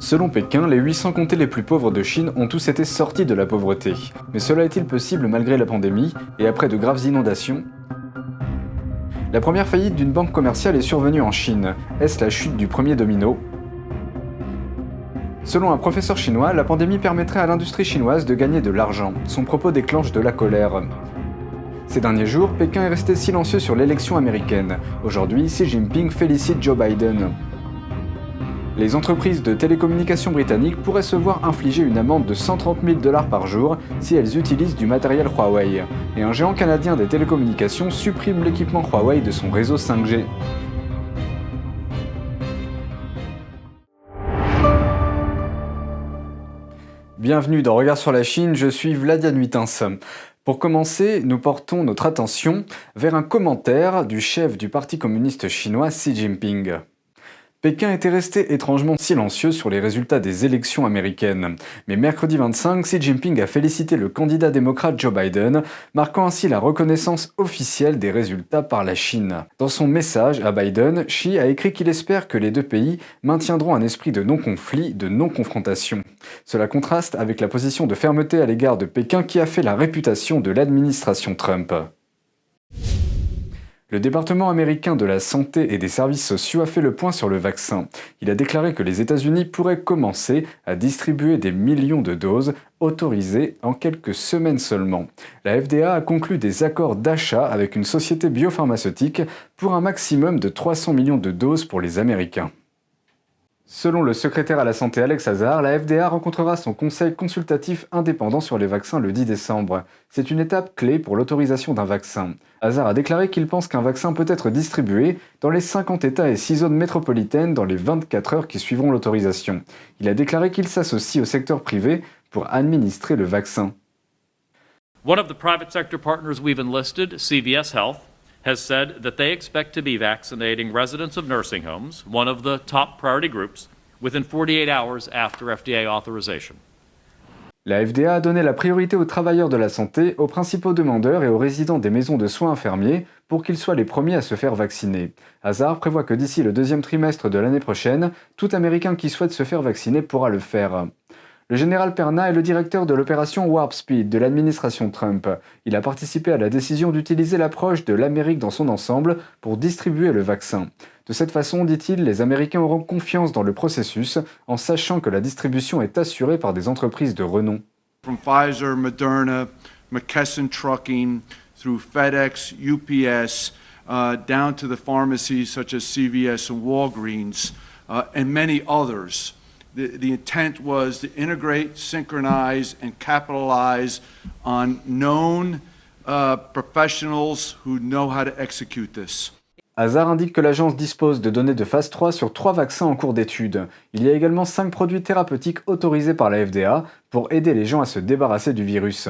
Selon Pékin, les 800 comtés les plus pauvres de Chine ont tous été sortis de la pauvreté. Mais cela est-il possible malgré la pandémie et après de graves inondations? La première faillite d'une banque commerciale est survenue en Chine. Est-ce la chute du premier domino? Selon un professeur chinois, la pandémie permettrait à l'industrie chinoise de gagner de l'argent. Son propos déclenche de la colère. Ces derniers jours, Pékin est resté silencieux sur l'élection américaine. Aujourd'hui, Xi Jinping félicite Joe Biden. Les entreprises de télécommunications britanniques pourraient se voir infliger une amende de 130 000 $ par jour si elles utilisent du matériel Huawei. Et un géant canadien des télécommunications supprime l'équipement Huawei de son réseau 5G. Bienvenue dans Regard sur la Chine, je suis Vladian Huitens. Pour commencer, nous portons notre attention vers un commentaire du chef du Parti communiste chinois Xi Jinping. Pékin était resté étrangement silencieux sur les résultats des élections américaines. Mais mercredi 25, Xi Jinping a félicité le candidat démocrate Joe Biden, marquant ainsi la reconnaissance officielle des résultats par la Chine. Dans son message à Biden, Xi a écrit qu'il espère que les deux pays maintiendront un esprit de non-conflit, de non-confrontation. Cela contraste avec la position de fermeté à l'égard de Pékin qui a fait la réputation de l'administration Trump. Le département américain de la santé et des services sociaux a fait le point sur le vaccin. Il a déclaré que les États-Unis pourraient commencer à distribuer des millions de doses autorisées en quelques semaines seulement. La FDA a conclu des accords d'achat avec une société biopharmaceutique pour un maximum de 300 millions de doses pour les Américains. Selon le secrétaire à la santé Alex Azar, la FDA rencontrera son conseil consultatif indépendant sur les vaccins le 10 décembre. C'est une étape clé pour l'autorisation d'un vaccin. Azar a déclaré qu'il pense qu'un vaccin peut être distribué dans les 50 États et 6 zones métropolitaines dans les 24 heures qui suivront l'autorisation. Il a déclaré qu'il s'associe au secteur privé pour administrer le vaccin. One of the private sector partners we've enlisted, CVS Health, has said that they expect to be vaccinating residents of nursing homes, one of the top priority groups, within 48 hours after FDA authorization. La FDA a donné la priorité aux travailleurs de la santé, aux principaux demandeurs et aux résidents des maisons de soins infirmiers pour qu'ils soient les premiers à se faire vacciner. Hazard prévoit que d'ici le deuxième trimestre de l'année prochaine, tout Américain qui souhaite se faire vacciner pourra le faire. Le général Perna est le directeur de l'opération Warp Speed de l'administration Trump. Il a participé à la décision d'utiliser l'approche de l'Amérique dans son ensemble pour distribuer le vaccin. De cette façon, dit-il, les Américains auront confiance dans le processus en sachant que la distribution est assurée par des entreprises de renom. From Pfizer, Moderna, McKesson Trucking, through FedEx, UPS, down to the pharmacies such as CVS and Walgreens, and many others. The intent was to integrate, synchronize, and capitalize on known professionals who know how to execute this. Hazard indique que l'agence dispose de données de phase 3 sur 3 vaccins en cours d'étude. Il y a également 5 produits thérapeutiques autorisés par la FDA pour aider les gens à se débarrasser du virus.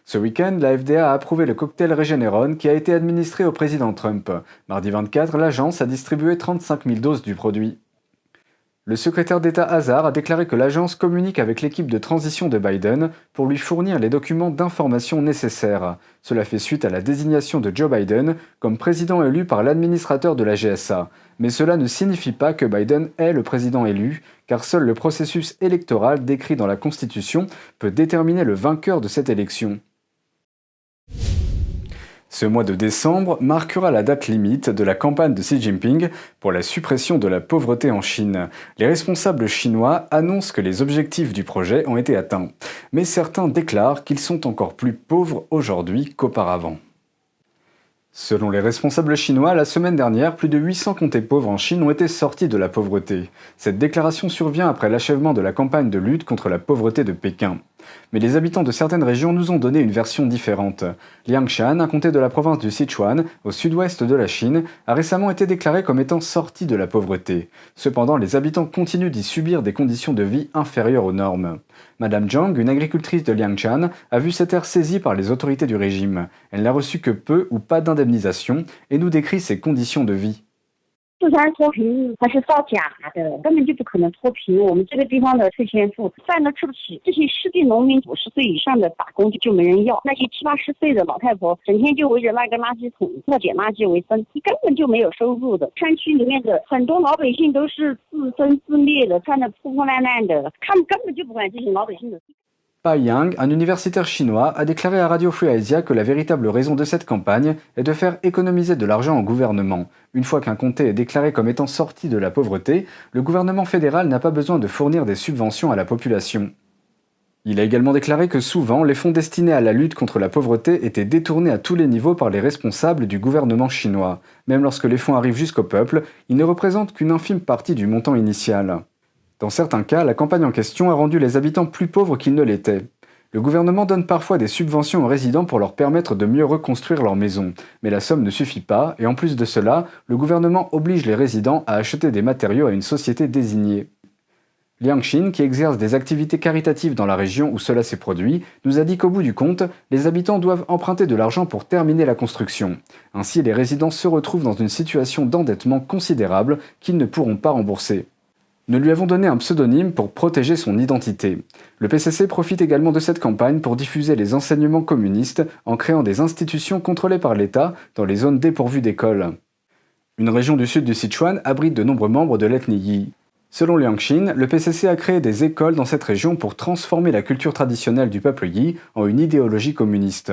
Ce week-end, la FDA a approuvé le cocktail Regeneron qui a été administré au président Trump. Mardi 24, l'agence a distribué 35 000 doses du produit. Le secrétaire d'État Hazard a déclaré que l'agence communique avec l'équipe de transition de Biden pour lui fournir les documents d'information nécessaires. Cela fait suite à la désignation de Joe Biden comme président élu par l'administrateur de la GSA. Mais cela ne signifie pas que Biden est le président élu, car seul le processus électoral décrit dans la Constitution peut déterminer le vainqueur de cette élection. Ce mois de décembre marquera la date limite de la campagne de Xi Jinping pour la suppression de la pauvreté en Chine. Les responsables chinois annoncent que les objectifs du projet ont été atteints, mais certains déclarent qu'ils sont encore plus pauvres aujourd'hui qu'auparavant. Selon les responsables chinois, la semaine dernière, plus de 800 comtés pauvres en Chine ont été sortis de la pauvreté. Cette déclaration survient après l'achèvement de la campagne de lutte contre la pauvreté de Pékin. Mais les habitants de certaines régions nous ont donné une version différente. Liangshan, un comté de la province du Sichuan, au sud-ouest de la Chine, a récemment été déclaré comme étant sorti de la pauvreté. Cependant, les habitants continuent d'y subir des conditions de vie inférieures aux normes. Madame Zhang, une agricultrice de Liangshan, a vu cette terre saisie par les autorités du régime. Elle n'a reçu que peu ou pas d'indemnisation et nous décrit ses conditions de vie. 四川脱贫它是造假的，根本就不可能脱贫。我们这个地方的退休户饭都吃不起，这些失地农民50岁以上的打工就没人要，那些70、80岁的老太婆整天就围着那个垃圾桶破捡垃圾为生，根本就没有收入的。山区里面的很多老百姓都是自生自灭的，穿得破破烂烂的，他们根本就不管这些老百姓的。Pai Yang, un universitaire chinois, a déclaré à Radio Free Asia que la véritable raison de cette campagne est de faire économiser de l'argent au gouvernement. Une fois qu'un comté est déclaré comme étant sorti de la pauvreté, le gouvernement fédéral n'a pas besoin de fournir des subventions à la population. Il a également déclaré que souvent, les fonds destinés à la lutte contre la pauvreté étaient détournés à tous les niveaux par les responsables du gouvernement chinois. Même lorsque les fonds arrivent jusqu'au peuple, ils ne représentent qu'une infime partie du montant initial. Dans certains cas, la campagne en question a rendu les habitants plus pauvres qu'ils ne l'étaient. Le gouvernement donne parfois des subventions aux résidents pour leur permettre de mieux reconstruire leur maison, mais la somme ne suffit pas, et en plus de cela, le gouvernement oblige les résidents à acheter des matériaux à une société désignée. Liang Xin, qui exerce des activités caritatives dans la région où cela s'est produit, nous a dit qu'au bout du compte, les habitants doivent emprunter de l'argent pour terminer la construction. Ainsi, les résidents se retrouvent dans une situation d'endettement considérable qu'ils ne pourront pas rembourser. Nous lui avons donné un pseudonyme pour protéger son identité. Le PCC profite également de cette campagne pour diffuser les enseignements communistes en créant des institutions contrôlées par l'État dans les zones dépourvues d'écoles. Une région du sud du Sichuan abrite de nombreux membres de l'ethnie Yi. Selon Liang Xin, le PCC a créé des écoles dans cette région pour transformer la culture traditionnelle du peuple Yi en une idéologie communiste.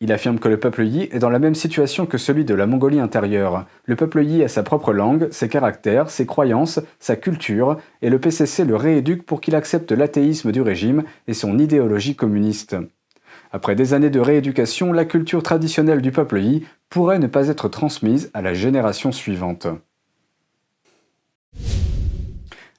Il affirme que le peuple Yi est dans la même situation que celui de la Mongolie intérieure. Le peuple Yi a sa propre langue, ses caractères, ses croyances, sa culture, et le PCC le rééduque pour qu'il accepte l'athéisme du régime et son idéologie communiste. Après des années de rééducation, la culture traditionnelle du peuple Yi pourrait ne pas être transmise à la génération suivante.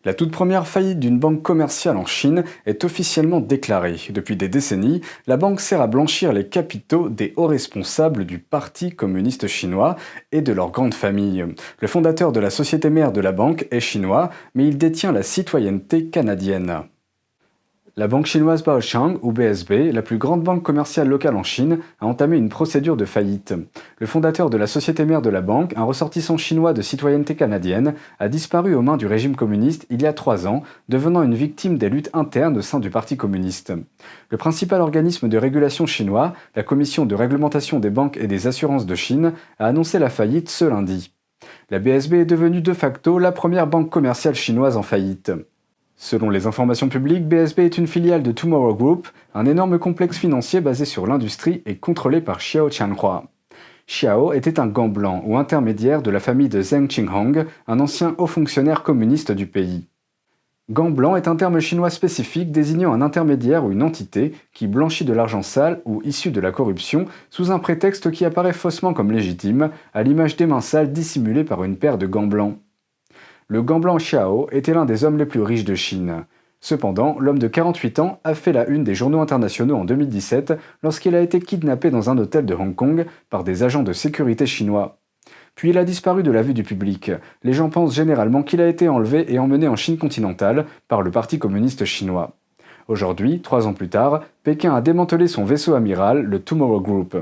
La toute première faillite d'une banque commerciale en Chine est officiellement déclarée. Depuis des décennies, la banque sert à blanchir les capitaux des hauts responsables du Parti communiste chinois et de leur grande famille. Le fondateur de la société mère de la banque est chinois, mais il détient la citoyenneté canadienne. La banque chinoise Baochang, ou BSB, la plus grande banque commerciale locale en Chine, a entamé une procédure de faillite. Le fondateur de la société mère de la banque, un ressortissant chinois de citoyenneté canadienne, a disparu aux mains du régime communiste il y a 3 ans, devenant une victime des luttes internes au sein du Parti communiste. Le principal organisme de régulation chinois, la Commission de réglementation des banques et des assurances de Chine, a annoncé la faillite ce lundi. La BSB est devenue de facto la première banque commerciale chinoise en faillite. Selon les informations publiques, BSB est une filiale de Tomorrow Group, un énorme complexe financier basé sur l'industrie et contrôlé par Xiao Tianhua. Xiao était un gant blanc ou intermédiaire de la famille de Zheng Qinghong, un ancien haut fonctionnaire communiste du pays. Gant blanc est un terme chinois spécifique désignant un intermédiaire ou une entité qui blanchit de l'argent sale ou issu de la corruption sous un prétexte qui apparaît faussement comme légitime, à l'image des mains sales dissimulées par une paire de gants blancs. Le gant blanc Xiao était l'un des hommes les plus riches de Chine. Cependant, l'homme de 48 ans a fait la une des journaux internationaux en 2017 lorsqu'il a été kidnappé dans un hôtel de Hong Kong par des agents de sécurité chinois. Puis il a disparu de la vue du public. Les gens pensent généralement qu'il a été enlevé et emmené en Chine continentale par le Parti communiste chinois. Aujourd'hui, 3 ans plus tard, Pékin a démantelé son vaisseau amiral, le Tomorrow Group.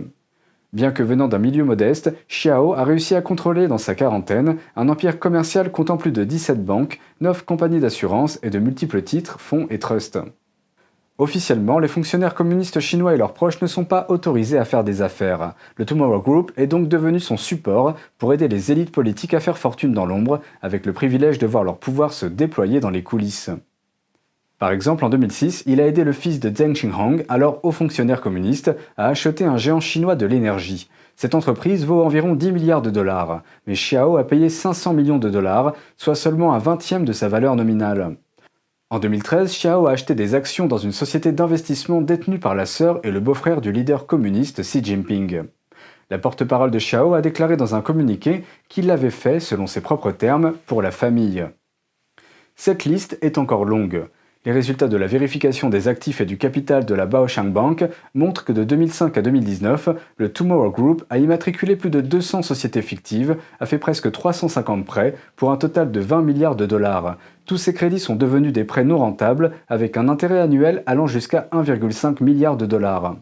Bien que venant d'un milieu modeste, Xiao a réussi à contrôler dans sa quarantaine un empire commercial comptant plus de 17 banques, 9 compagnies d'assurance et de multiples titres, fonds et trusts. Officiellement, les fonctionnaires communistes chinois et leurs proches ne sont pas autorisés à faire des affaires. Le Tomorrow Group est donc devenu son support pour aider les élites politiques à faire fortune dans l'ombre, avec le privilège de voir leur pouvoir se déployer dans les coulisses. Par exemple, en 2006, il a aidé le fils de Zheng Qinghong, alors haut fonctionnaire communiste, à acheter un géant chinois de l'énergie. Cette entreprise vaut environ 10 milliards de dollars, mais Xiao a payé 500 millions de dollars, soit seulement un 20e de sa valeur nominale. En 2013, Xiao a acheté des actions dans une société d'investissement détenue par la sœur et le beau-frère du leader communiste Xi Jinping. La porte-parole de Xiao a déclaré dans un communiqué qu'il l'avait fait, selon ses propres termes, pour la famille. Cette liste est encore longue. Les résultats de la vérification des actifs et du capital de la Baochang Bank montrent que de 2005 à 2019, le Tomorrow Group a immatriculé plus de 200 sociétés fictives, a fait presque 350 prêts pour un total de 20 milliards de dollars. Tous ces crédits sont devenus des prêts non rentables avec un intérêt annuel allant jusqu'à 1,5 milliard de dollars.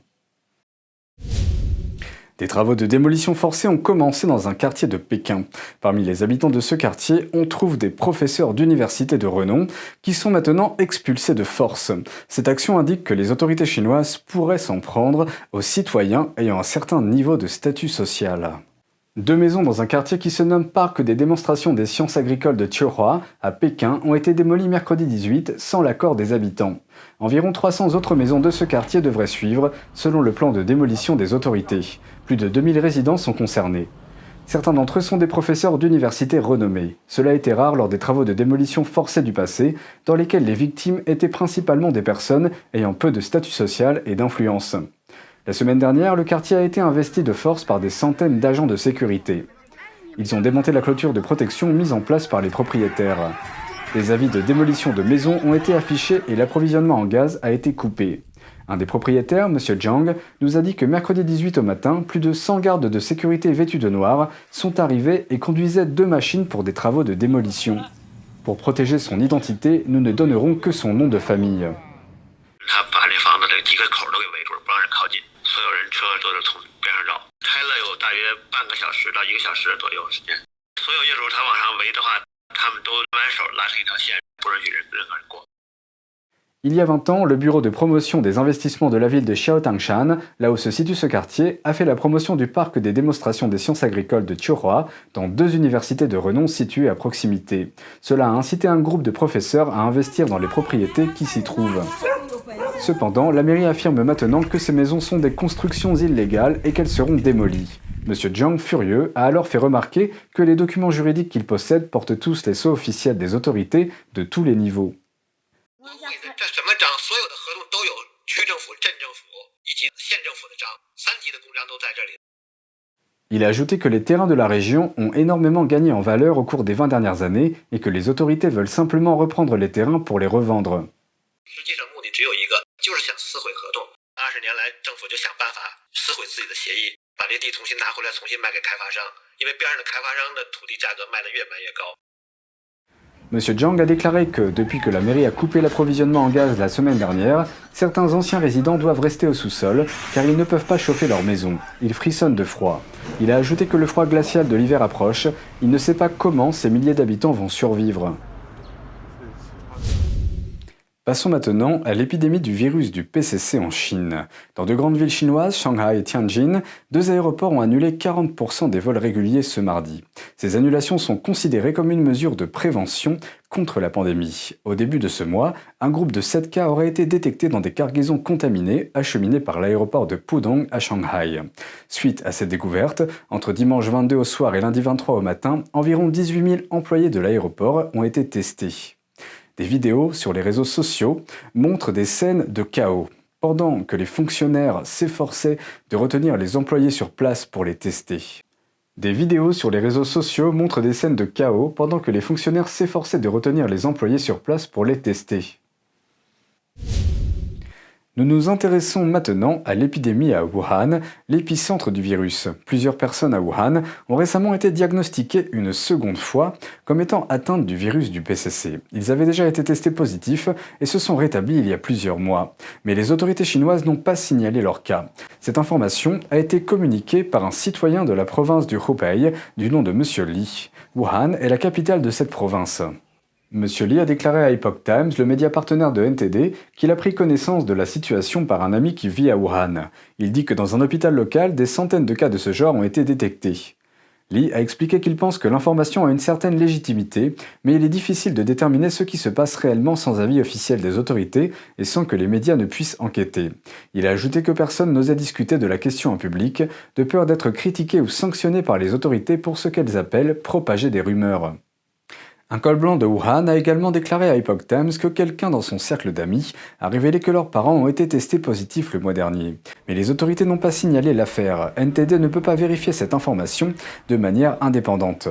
Des travaux de démolition forcée ont commencé dans un quartier de Pékin. Parmi les habitants de ce quartier, on trouve des professeurs d'université de renom qui sont maintenant expulsés de force. Cette action indique que les autorités chinoises pourraient s'en prendre aux citoyens ayant un certain niveau de statut social. 2 maisons dans un quartier qui se nomme Parc des démonstrations des sciences agricoles de Tiohua, à Pékin, ont été démolies mercredi 18 sans l'accord des habitants. Environ 300 autres maisons de ce quartier devraient suivre, selon le plan de démolition des autorités. Plus de 2000 résidents sont concernés. Certains d'entre eux sont des professeurs d'université renommés. Cela a été rare lors des travaux de démolition forcés du passé, dans lesquels les victimes étaient principalement des personnes ayant peu de statut social et d'influence. La semaine dernière, le quartier a été investi de force par des centaines d'agents de sécurité. Ils ont démonté la clôture de protection mise en place par les propriétaires. Des avis de démolition de maisons ont été affichés et l'approvisionnement en gaz a été coupé. Un des propriétaires, M. Zhang, nous a dit que mercredi 18 au matin, plus de 100 gardes de sécurité vêtus de noir sont arrivés et conduisaient 2 machines pour des travaux de démolition. Pour protéger son identité, nous ne donnerons que son nom de famille. Il y a 20 ans, le bureau de promotion des investissements de la ville de Xiaotangshan, là où se situe ce quartier, a fait la promotion du parc des démonstrations des sciences agricoles de Tiohua dans 2 universités de renom situées à proximité. Cela a incité un groupe de professeurs à investir dans les propriétés qui s'y trouvent. Cependant, la mairie affirme maintenant que ces maisons sont des constructions illégales et qu'elles seront démolies. M. Zhang, furieux, a alors fait remarquer que les documents juridiques qu'il possède portent tous les sceaux officiels des autorités de tous les niveaux. Il a ajouté que les terrains de la région ont énormément gagné en valeur au cours des 20 dernières années et que les autorités veulent simplement reprendre les terrains pour les revendre. M. Zhang a déclaré que, depuis que la mairie a coupé l'approvisionnement en gaz la semaine dernière, certains anciens résidents doivent rester au sous-sol car ils ne peuvent pas chauffer leur maison. Ils frissonnent de froid. Il a ajouté que le froid glacial de l'hiver approche. Il ne sait pas comment ces milliers d'habitants vont survivre. Passons maintenant à l'épidémie du virus du PCC en Chine. Dans de grandes villes chinoises, Shanghai et Tianjin, 2 aéroports ont annulé 40% des vols réguliers ce mardi. Ces annulations sont considérées comme une mesure de prévention contre la pandémie. Au début de ce mois, un groupe de 7 cas aurait été détecté dans des cargaisons contaminées acheminées par l'aéroport de Pudong à Shanghai. Suite à cette découverte, entre dimanche 22 au soir et lundi 23 au matin, environ 18 000 employés de l'aéroport ont été testés. Des vidéos sur les réseaux sociaux montrent des scènes de chaos. Pendant que les fonctionnaires s'efforçaient de retenir les employés sur place pour les tester. Des vidéos sur les réseaux sociaux montrent des scènes de chaos pendant que les fonctionnaires s'efforçaient de retenir les employés sur place pour les tester. Nous nous intéressons maintenant à l'épidémie à Wuhan, l'épicentre du virus. Plusieurs personnes à Wuhan ont récemment été diagnostiquées une seconde fois comme étant atteintes du virus du PCC. Ils avaient déjà été testés positifs et se sont rétablis il y a plusieurs mois. Mais les autorités chinoises n'ont pas signalé leur cas. Cette information a été communiquée par un citoyen de la province du Hubei du nom de M. Li. Wuhan est la capitale de cette province. M. Li a déclaré à Epoch Times, le média partenaire de NTD, qu'il a pris connaissance de la situation par un ami qui vit à Wuhan. Il dit que dans un hôpital local, des centaines de cas de ce genre ont été détectés. Li a expliqué qu'il pense que l'information a une certaine légitimité, mais il est difficile de déterminer ce qui se passe réellement sans avis officiel des autorités et sans que les médias ne puissent enquêter. Il a ajouté que personne n'osait discuter de la question en public, de peur d'être critiqué ou sanctionné par les autorités pour ce qu'elles appellent propager des rumeurs. Un col blanc de Wuhan a également déclaré à Epoch Times que quelqu'un dans son cercle d'amis a révélé que leurs parents ont été testés positifs le mois dernier. Mais les autorités n'ont pas signalé l'affaire. NTD ne peut pas vérifier cette information de manière indépendante.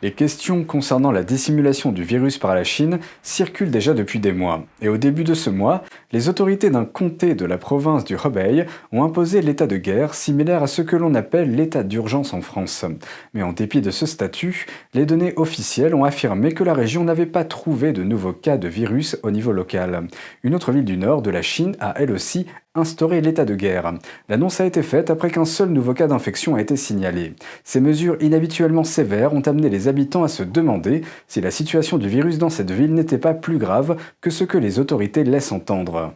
Les questions concernant la dissimulation du virus par la Chine circulent déjà depuis des mois. Et au début de ce mois, les autorités d'un comté de la province du Hebei ont imposé l'état de guerre similaire à ce que l'on appelle l'état d'urgence en France. Mais en dépit de ce statut, les données officielles ont affirmé que la région n'avait pas trouvé de nouveaux cas de virus au niveau local. Une autre ville du nord de la Chine a elle aussi instauré l'état de guerre. L'annonce a été faite après qu'un seul nouveau cas d'infection a été signalé. Ces mesures inhabituellement sévères ont amené les habitants à se demander si la situation du virus dans cette ville n'était pas plus grave que ce que les autorités laissent entendre.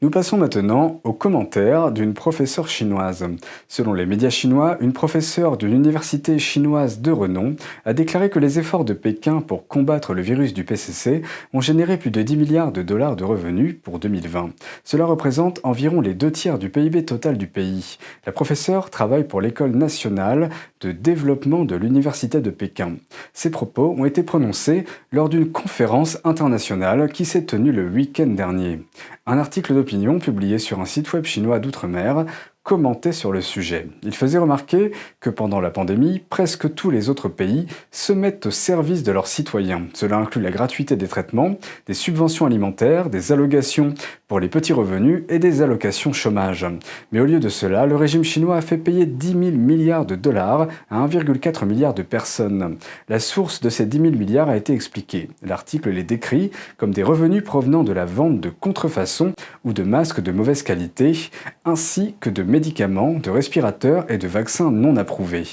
Nous passons maintenant aux commentaires d'une professeure chinoise. Selon les médias chinois, une professeure d'une université chinoise de renom a déclaré que les efforts de Pékin pour combattre le virus du PCC ont généré plus de 10 milliards de dollars de revenus pour 2020. Cela représente environ les 2 tiers du PIB total du pays. La professeure travaille pour l'École nationale de développement de l'Université de Pékin. Ces propos ont été prononcés lors d'une conférence internationale qui s'est tenue le week-end dernier. Un article d'opinion publié sur un site web chinois d'outre-mer commentait sur le sujet. Il faisait remarquer que pendant la pandémie, presque tous les autres pays se mettent au service de leurs citoyens. Cela inclut la gratuité des traitements, des subventions alimentaires, des allocations pour les petits revenus et des allocations chômage. Mais au lieu de cela, le régime chinois a fait payer 10 000 milliards de dollars à 1,4 milliard de personnes. La source de ces 10 000 milliards a été expliquée. L'article les décrit comme des revenus provenant de la vente de contrefaçons ou de masques de mauvaise qualité, ainsi que de médicaments, de respirateurs et de vaccins non approuvés.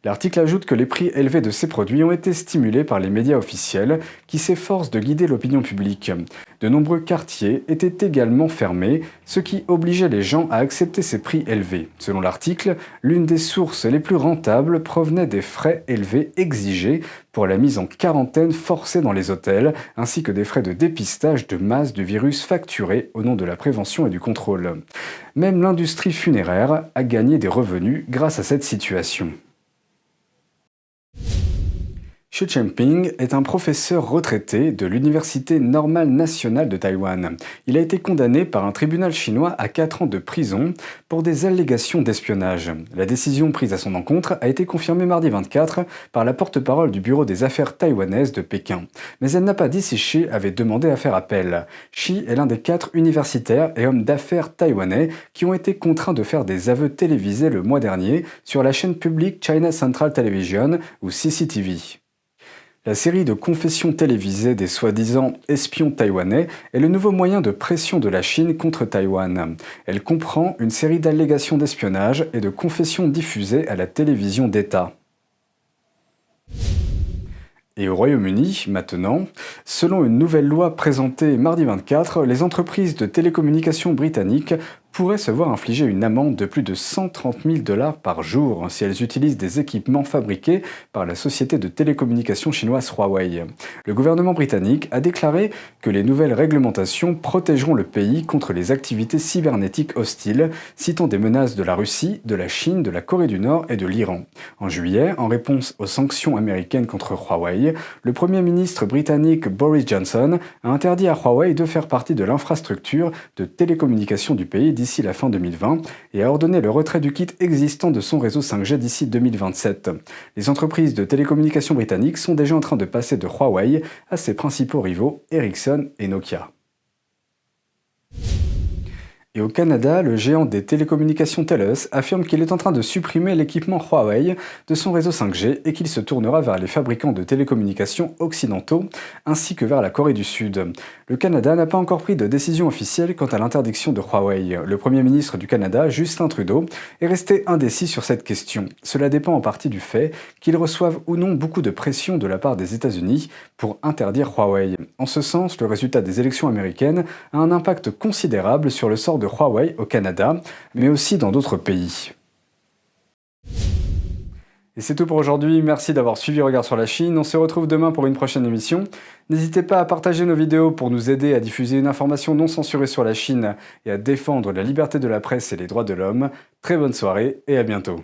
L'article ajoute que les prix élevés de ces produits ont été stimulés par les médias officiels qui s'efforcent de guider l'opinion publique. De nombreux quartiers étaient également fermés, ce qui obligeait les gens à accepter ces prix élevés. Selon l'article, l'une des sources les plus rentables provenait des frais élevés exigés pour la mise en quarantaine forcée dans les hôtels, ainsi que des frais de dépistage de masse du virus facturés au nom de la prévention et du contrôle. Même l'industrie funéraire a gagné des revenus grâce à cette situation. Xu Jinping est un professeur retraité de l'Université normale nationale de Taïwan. Il a été condamné par un tribunal chinois à 4 ans de prison pour des allégations d'espionnage. La décision prise à son encontre a été confirmée mardi 24 par la porte-parole du bureau des affaires taïwanaises de Pékin. Mais elle n'a pas dit si Xi avait demandé à faire appel. Xi est l'un des 4 universitaires et hommes d'affaires taïwanais qui ont été contraints de faire des aveux télévisés le mois dernier sur la chaîne publique China Central Television ou CCTV. La série de confessions télévisées des soi-disant espions taïwanais est le nouveau moyen de pression de la Chine contre Taïwan. Elle comprend une série d'allégations d'espionnage et de confessions diffusées à la télévision d'État. Et au Royaume-Uni, maintenant, selon une nouvelle loi présentée mardi 24, les entreprises de télécommunications britanniques pourraient se voir infliger une amende de plus de 130 000 $ par jour si elles utilisent des équipements fabriqués par la société de télécommunications chinoise Huawei. Le gouvernement britannique a déclaré que les nouvelles réglementations protégeront le pays contre les activités cybernétiques hostiles, citant des menaces de la Russie, de la Chine, de la Corée du Nord et de l'Iran. En juillet, en réponse aux sanctions américaines contre Huawei, le Premier ministre britannique Boris Johnson a interdit à Huawei de faire partie de l'infrastructure de télécommunications du pays d'ici la fin 2020 et a ordonné le retrait du kit existant de son réseau 5G d'ici 2027. Les entreprises de télécommunications britanniques sont déjà en train de passer de Huawei à ses principaux rivaux Ericsson et Nokia. Et au Canada, le géant des télécommunications TELUS affirme qu'il est en train de supprimer l'équipement Huawei de son réseau 5G et qu'il se tournera vers les fabricants de télécommunications occidentaux ainsi que vers la Corée du Sud. Le Canada n'a pas encore pris de décision officielle quant à l'interdiction de Huawei. Le Premier ministre du Canada, Justin Trudeau, est resté indécis sur cette question. Cela dépend en partie du fait qu'ils reçoivent ou non beaucoup de pression de la part des États-Unis pour interdire Huawei. En ce sens, le résultat des élections américaines a un impact considérable sur le sort de Huawei au Canada, mais aussi dans d'autres pays. Et c'est tout pour aujourd'hui, merci d'avoir suivi Regard sur la Chine, on se retrouve demain pour une prochaine émission. N'hésitez pas à partager nos vidéos pour nous aider à diffuser une information non censurée sur la Chine et à défendre la liberté de la presse et les droits de l'homme. Très bonne soirée et à bientôt.